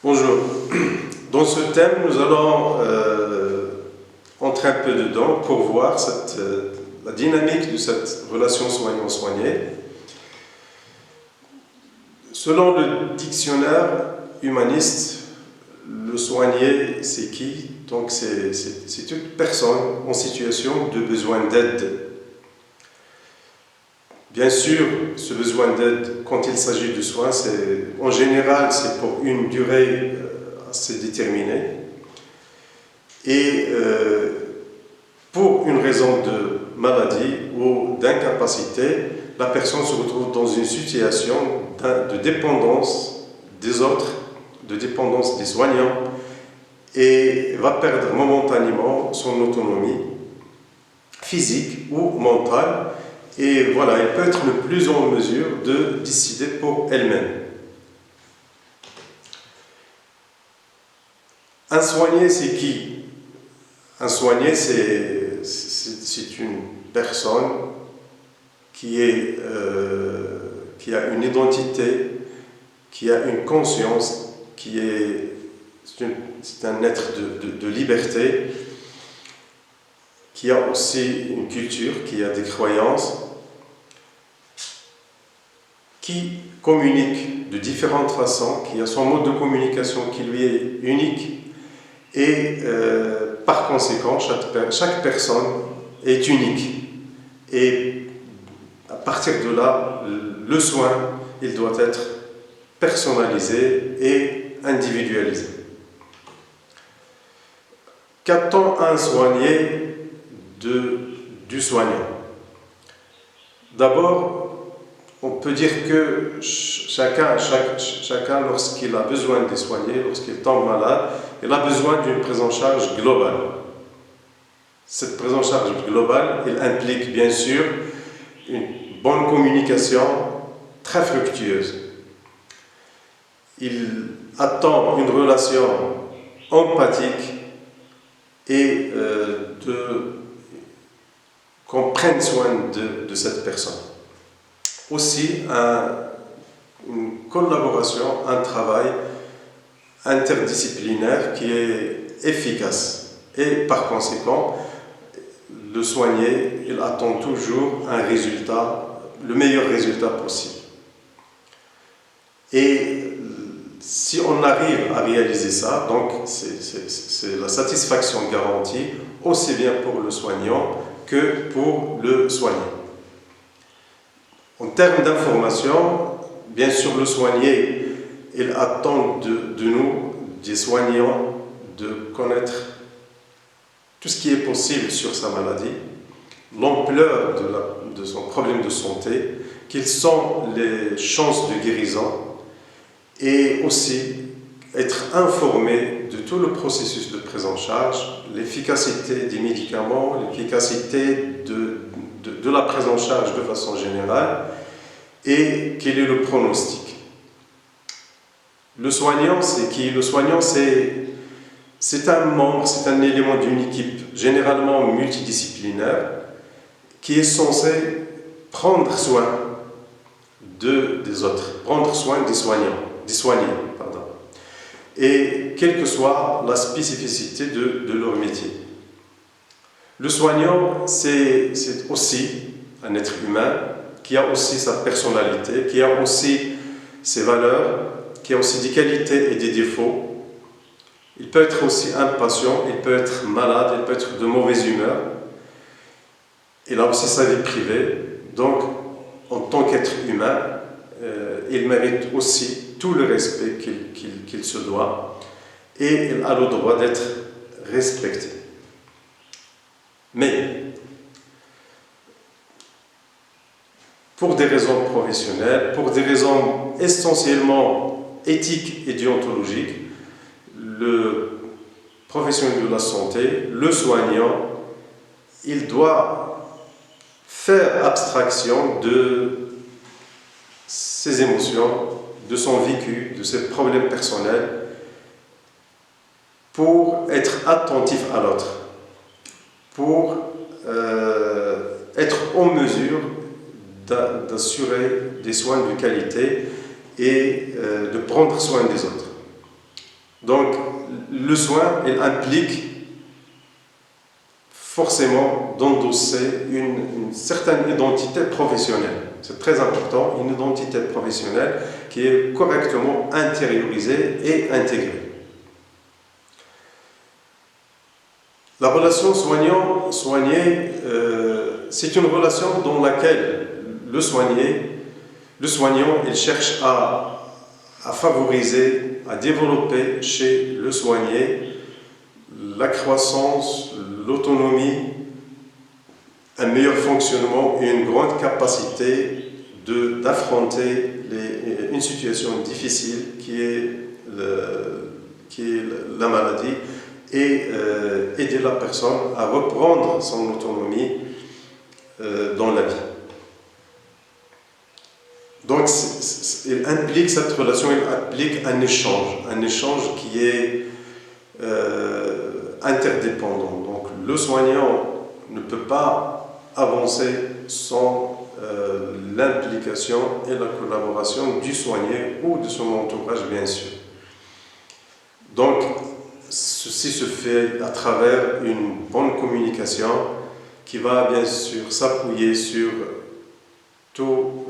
Bonjour. Dans ce thème, nous allons entrer un peu dedans pour voir la dynamique de cette relation soignant-soigné. Selon le dictionnaire humaniste, le soigné, c'est qui? Donc c'est toute personne en situation de besoin d'aide. Bien sûr, ce besoin d'aide, quand il s'agit de soins, en général, c'est pour une durée assez déterminée. Et pour une raison de maladie ou d'incapacité, la personne se retrouve dans une situation de dépendance des autres, de dépendance des soignants, et va perdre momentanément son autonomie physique ou mentale. Et voilà, elle peut être le plus en mesure de décider pour elle-même. Un soigné, c'est qui? Un soigné, c'est une personne qui a une identité, qui a une conscience, c'est un être de liberté, qui a aussi une culture, qui a des croyances, qui communique de différentes façons, qui a son mode de communication qui lui est unique, et par conséquent, chaque personne est unique. Et à partir de là, le soin, il doit être personnalisé et individualisé. Qu'attend un soigné du soignant? D'abord, on peut dire que chacun lorsqu'il a besoin de soigner, lorsqu'il tombe malade, il a besoin d'une prise en charge globale. Cette prise en charge globale, elle implique bien sûr une bonne communication très fructueuse. Il attend une relation empathique et qu'on prenne soin de cette personne. Aussi, une collaboration, un travail interdisciplinaire qui est efficace. Et par conséquent, le soigné, il attend toujours un résultat, le meilleur résultat possible. Et si on arrive à réaliser ça, donc c'est la satisfaction garantie, aussi bien pour le soignant que pour le soigné. En termes d'information, bien sûr, le soigné, il attend de nous, des soignants, de connaître tout ce qui est possible sur sa maladie, l'ampleur de son problème de santé, quelles sont les chances de guérison, et aussi être informé de tout le processus de prise en charge, l'efficacité des médicaments, l'efficacité de la prise en charge de façon générale, et quel est le pronostic. Le soignant, c'est qui? Le soignant, c'est un membre, c'est un élément d'une équipe généralement multidisciplinaire qui est censé prendre soin des autres, prendre soin des soignés, pardon. Et quelle que soit la spécificité de leur métier. Le soignant, c'est aussi un être humain qui a aussi sa personnalité, qui a aussi ses valeurs, qui a aussi des qualités et des défauts. Il peut être aussi impatient, il peut être malade, il peut être de mauvaise humeur. Il a aussi sa vie privée. Donc, en tant qu'être humain, il mérite aussi tout le respect qu'il se doit et il a le droit d'être respecté. Mais, pour des raisons professionnelles, pour des raisons essentiellement éthiques et déontologiques, le professionnel de la santé, le soignant, il doit faire abstraction de ses émotions, de son vécu, de ses problèmes personnels, pour être attentif à l'autre, pour être en mesure d'assurer des soins de qualité et de prendre soin des autres. le soin, il implique forcément d'endosser une certaine identité professionnelle. C'est très important, une identité professionnelle qui est correctement intériorisée et intégrée. La relation soignant-soigné, c'est une relation dans laquelle le soignant, il cherche à favoriser, à développer chez le soigné la croissance, l'autonomie, un meilleur fonctionnement et une grande capacité d'affronter une situation difficile qui est la maladie et aider la personne à reprendre son autonomie dans la vie. Donc, cette relation implique un échange qui est interdépendant. Donc, le soignant ne peut pas avancer sans l'implication et la collaboration du soigné ou de son entourage, bien sûr. Donc, ceci se fait à travers une bonne communication qui va bien sûr s'appuyer sur tout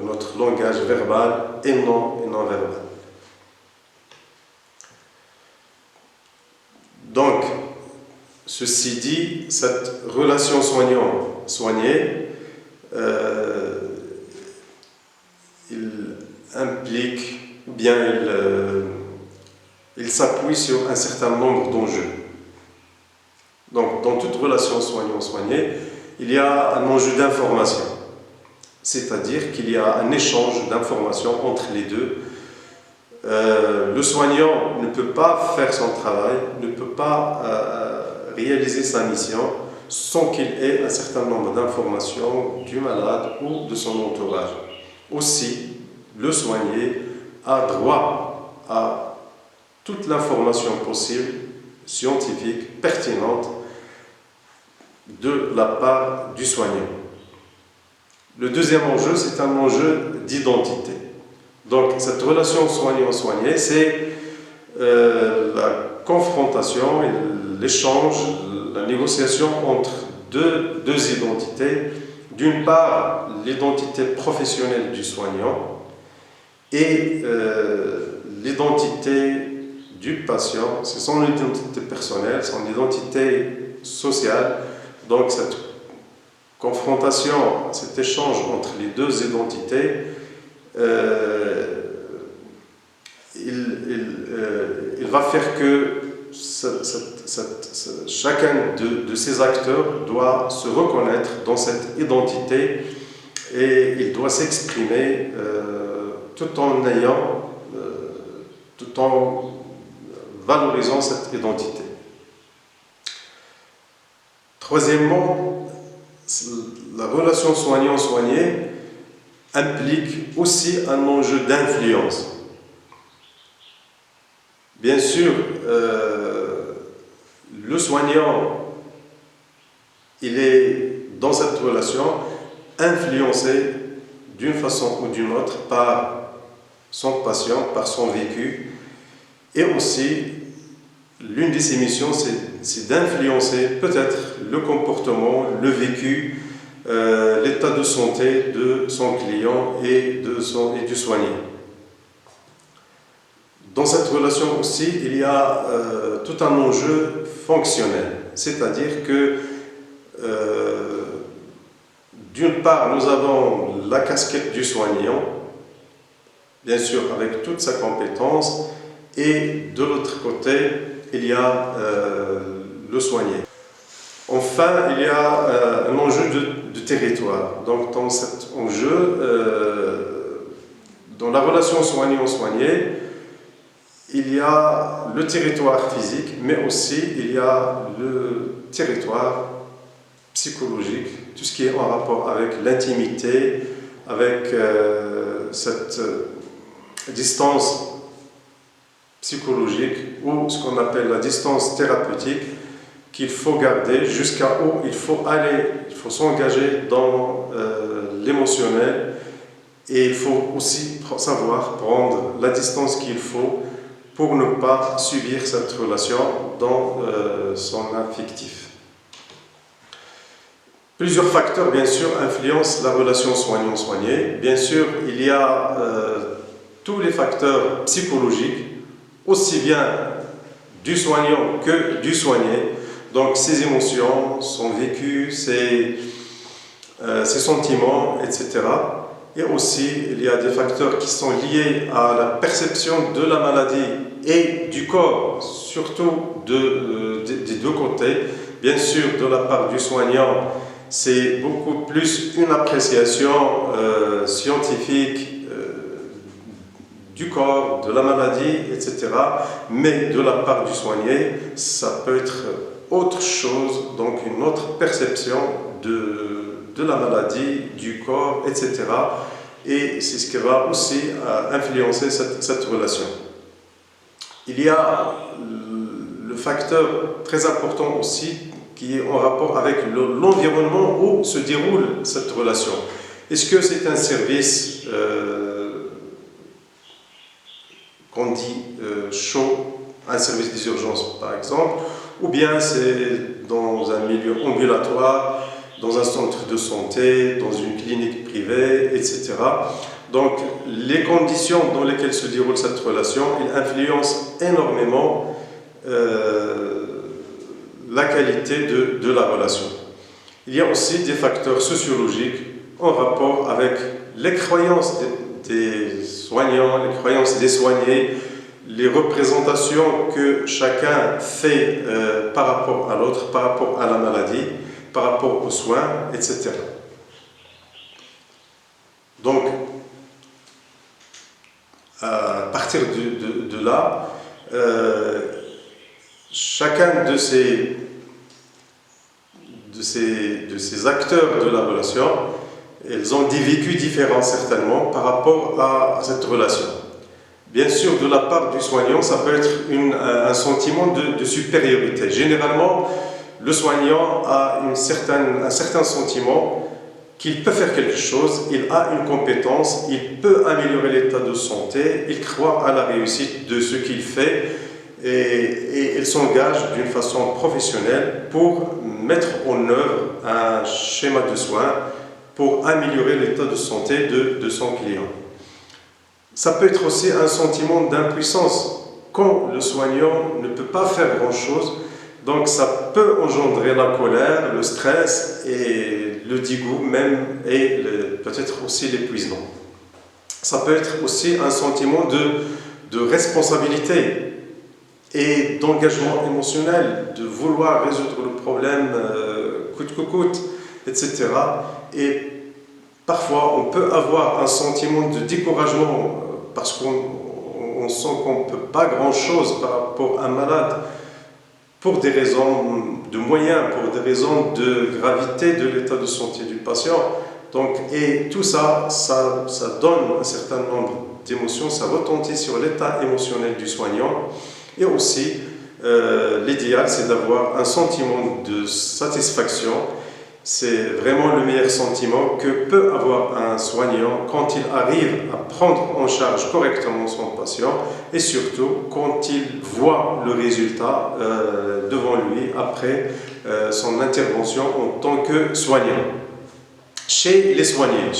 notre langage verbal et non verbal. Donc, ceci dit, cette relation soignant-soigné, il implique, ou bien il s'appuie sur un certain nombre d'enjeux. Donc, dans toute relation soignant-soigné, il y a un enjeu d'information. C'est-à-dire qu'il y a un échange d'informations entre les deux. Le soignant ne peut pas faire son travail, ne peut pas réaliser sa mission sans qu'il ait un certain nombre d'informations du malade ou de son entourage. Aussi, le soigné a droit à toute l'information possible, scientifique, pertinente, de la part du soignant. Le deuxième enjeu, c'est un enjeu d'identité. Donc, cette relation soignant-soigné, c'est la confrontation, l'échange, la négociation entre deux identités. D'une part, l'identité professionnelle du soignant et l'identité du patient, c'est son identité personnelle, son identité sociale. Donc, cette confrontation, cet échange entre les deux identités, il va faire que chacun de ces acteurs doit se reconnaître dans cette identité et il doit s'exprimer tout en valorisant cette identité. Troisièmement, la relation soignant-soigné implique aussi un enjeu d'influence. Bien sûr, le soignant, il est dans cette relation influencé d'une façon ou d'une autre par son patient, par son vécu, et aussi l'une de ses missions, c'est d'influencer peut-être le comportement, le vécu, l'état de santé de son client et du soigné. Dans cette relation aussi, il y a tout un enjeu fonctionnel, c'est-à-dire que d'une part, nous avons la casquette du soignant, bien sûr avec toute sa compétence, et de l'autre côté, il y a le soigné. Enfin, il y a un enjeu de territoire. Donc, dans cet enjeu, dans la relation soignant-soigné, il y a le territoire physique, mais aussi il y a le territoire psychologique, tout ce qui est en rapport avec l'intimité, avec cette distance psychologique ou ce qu'on appelle la distance thérapeutique qu'il faut garder jusqu'à où il faut aller, il faut s'engager dans l'émotionnel et il faut aussi savoir prendre la distance qu'il faut pour ne pas subir cette relation dans son affectif. Plusieurs facteurs, bien sûr, influencent la relation soignant-soigné. Bien sûr, il y a tous les facteurs psychologiques, aussi bien du soignant que du soigné. Donc, ses émotions, son vécu, ses sentiments, etc. Et aussi, il y a des facteurs qui sont liés à la perception de la maladie et du corps, surtout des deux côtés. Bien sûr, de la part du soignant, c'est beaucoup plus une appréciation scientifique du corps, de la maladie, etc. Mais de la part du soigné, ça peut être autre chose, donc une autre perception de la maladie, du corps, etc. Et c'est ce qui va aussi influencer cette relation. Il y a le facteur très important aussi qui est en rapport avec l'environnement où se déroule cette relation. Est-ce que c'est un service qu'on dit chaud, un service des urgences par exemple, ou bien c'est dans un milieu ambulatoire, dans un centre de santé, dans une clinique privée, etc. Donc, les conditions dans lesquelles se déroule cette relation, ils influencent énormément la qualité de la relation. Il y a aussi des facteurs sociologiques en rapport avec les croyances des soignants, les croyances des soignés, les représentations que chacun fait par rapport à l'autre, par rapport à la maladie, par rapport aux soins, etc. Donc, à partir de là, chacun de ces acteurs de la relation, ils ont des vécus différents certainement par rapport à cette relation. Bien sûr, de la part du soignant, ça peut être un sentiment de supériorité. Généralement, le soignant a un certain sentiment qu'il peut faire quelque chose, il a une compétence, il peut améliorer l'état de santé, il croit à la réussite de ce qu'il fait et il s'engage d'une façon professionnelle pour mettre en œuvre un schéma de soins pour améliorer l'état de santé de son client. Ça peut être aussi un sentiment d'impuissance quand le soignant ne peut pas faire grand-chose. Donc ça peut engendrer la colère, le stress et le dégoût même et peut-être aussi l'épuisement. Ça peut être aussi un sentiment de responsabilité et d'engagement émotionnel, de vouloir résoudre le problème coûte que coûte, etc. Et parfois on peut avoir un sentiment de découragement parce qu'on sent qu'on ne peut pas grand-chose par rapport à un malade, pour des raisons de moyens, pour des raisons de gravité de l'état de santé du patient. Donc, et tout ça, ça donne un certain nombre d'émotions, ça retentit sur l'état émotionnel du soignant. Et aussi, l'idéal, c'est d'avoir un sentiment de satisfaction. C'est vraiment le meilleur sentiment que peut avoir un soignant quand il arrive à prendre en charge correctement son patient et surtout quand il voit le résultat devant lui après son intervention en tant que soignant. Chez les soignés,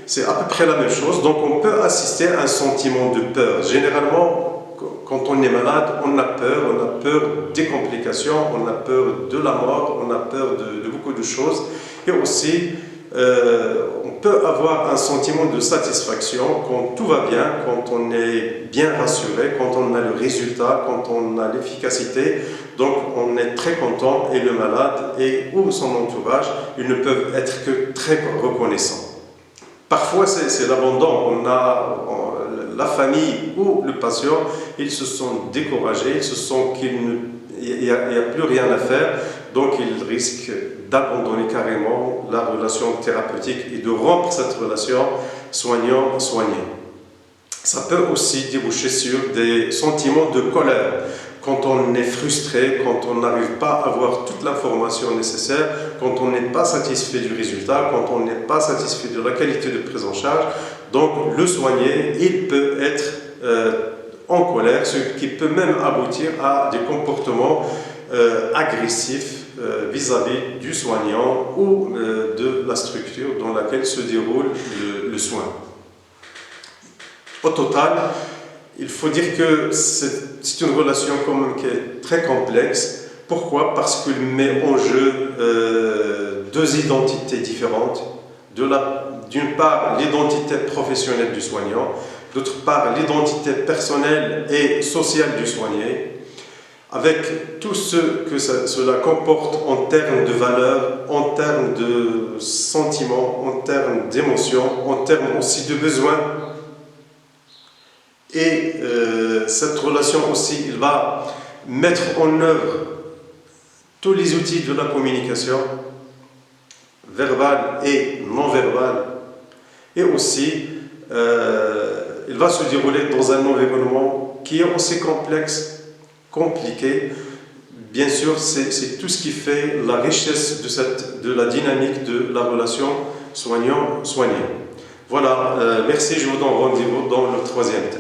c'est à peu près la même chose. Donc on peut assister à un sentiment de peur. Généralement, quand on est malade, on a peur des complications, on a peur de la mort, on a peur de beaucoup de choses. Et aussi, on peut avoir un sentiment de satisfaction quand tout va bien, quand on est bien rassuré, quand on a le résultat, quand on a l'efficacité. Donc on est très content et le malade ou son entourage, ils ne peuvent être que très reconnaissants. Parfois, c'est l'abandon. On a la famille ou le patient, ils se sont découragés, ils se sentent qu'il n'y a plus rien à faire, donc ils risquent d'abandonner carrément la relation thérapeutique et de rompre cette relation soignant-soigné. Ça peut aussi déboucher sur des sentiments de colère. Quand on est frustré, quand on n'arrive pas à avoir toute l'information nécessaire, quand on n'est pas satisfait du résultat, quand on n'est pas satisfait de la qualité de prise en charge, donc le soigné, il peut être en colère, ce qui peut même aboutir à des comportements agressifs vis-à-vis du soignant ou de la structure dans laquelle se déroule le soin. Au total, il faut dire que c'est une relation quand même qui est très complexe. Pourquoi? Parce qu'il met en jeu deux identités différentes. D'une part, l'identité professionnelle du soignant, d'autre part, l'identité personnelle et sociale du soigné, avec tout ce que cela comporte en termes de valeurs, en termes de sentiments, en termes d'émotions, en termes aussi de besoins. Et cette relation aussi, il va mettre en œuvre tous les outils de la communication, verbale et non verbale. Et aussi, il va se dérouler dans un environnement qui est aussi complexe, compliqué. Bien sûr, c'est tout ce qui fait la richesse de la dynamique de la relation soignant-soigné. Voilà, merci, je vous donne rendez-vous dans le troisième thème.